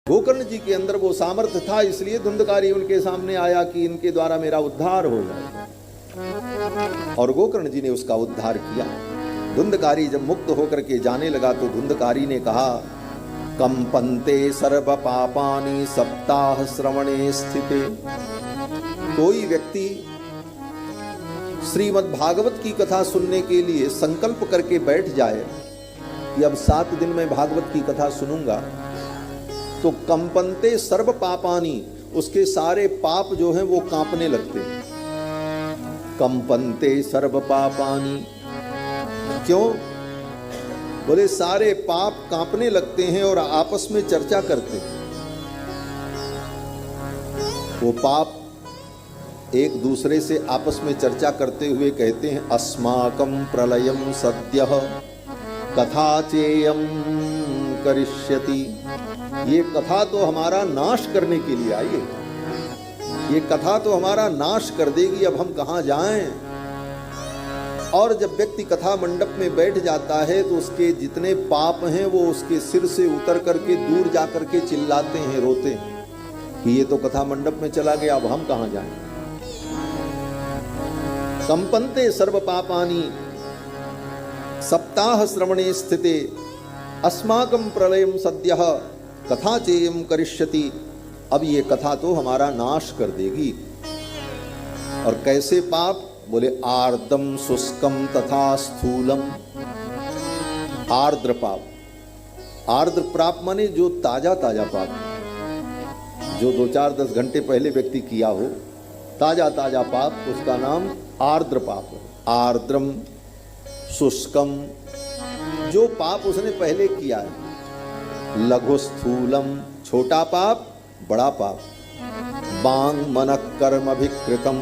गोकर्ण जी के अंदर वो सामर्थ्य था, इसलिए धुंधकारी उनके सामने आया कि इनके द्वारा मेरा उद्धार हो जाए, और गोकर्ण जी ने उसका उद्धार किया। धुंधकारी जब मुक्त होकर के जाने लगा तो धुंधकारी ने कहा, कंपन्ते सर्व पापानि सप्ताह श्रवणे स्थिते। कोई व्यक्ति श्रीमद् भागवत की कथा सुनने के लिए संकल्प करके बैठ जाए कि अब 7 दिन में भागवत की कथा सुनूंगा, तो कंपन्ते सर्व पापानि, उसके सारे पाप जो हैं वो कांपने लगते हैं। कंपन्ते सर्व पापानि, क्यों? बोले सारे पाप कांपने लगते हैं और आपस में चर्चा करते हैं। वो पाप एक दूसरे से आपस में चर्चा करते हुए कहते हैं, अस्माकं प्रलयं सद्यः कथा चेयं करिष्यति। ये कथा तो हमारा नाश करने के लिए आई है, ये कथा तो हमारा नाश कर देगी, अब हम कहाँ जाएं। और जब व्यक्ति कथा मंडप में बैठ जाता है तो उसके जितने पाप हैं वो उसके सिर से उतर करके दूर जा करके चिल्लाते हैं, रोते हैं कि ये तो कथा मंडप में चला गया, अब हम कहाँ जाएं। कंपन्ते सर्व पापानि सप्ताह श्रवणे स्थिते अस्माकं प्रलयं सद्यः कथा चेयं करिष्यति। अब ये कथा तो हमारा नाश कर देगी। और कैसे पाप? बोले आर्द्रम शुष्कम तथा स्थूलम। आर्द्र पाप, आर्द्र पाप माने जो ताजा ताजा पाप, जो 2-4-10 घंटे पहले व्यक्ति किया हो, ताजा ताजा पाप, उसका नाम आर्द्र पाप है। आर्द्रम शुष्कम, जो पाप उसने पहले किया है। लघु स्थूलम, छोटा पाप, बड़ा पाप। वांग मन कर्म अभिकृतम,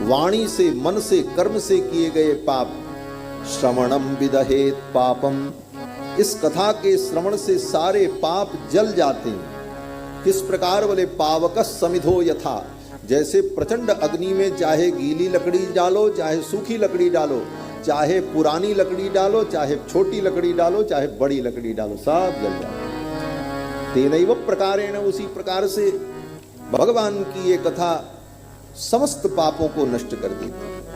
वाणी से मन से कर्म से किए गए पाप। श्रवणम विदहेत पापम, इस कथा के श्रवण से सारे पाप जल जाते हैं। किस प्रकार? बोले पावकस समिधो यथा, जैसे प्रचंड अग्नि में चाहे गीली लकड़ी डालो, चाहे सूखी लकड़ी डालो, चाहे पुरानी लकड़ी डालो, चाहे छोटी लकड़ी डालो, चाहे बड़ी लकड़ी डालो, सब जल जाए। तेनैव प्रकारेण, उसी प्रकार से भगवान की ये कथा समस्त पापों को नष्ट कर देती है।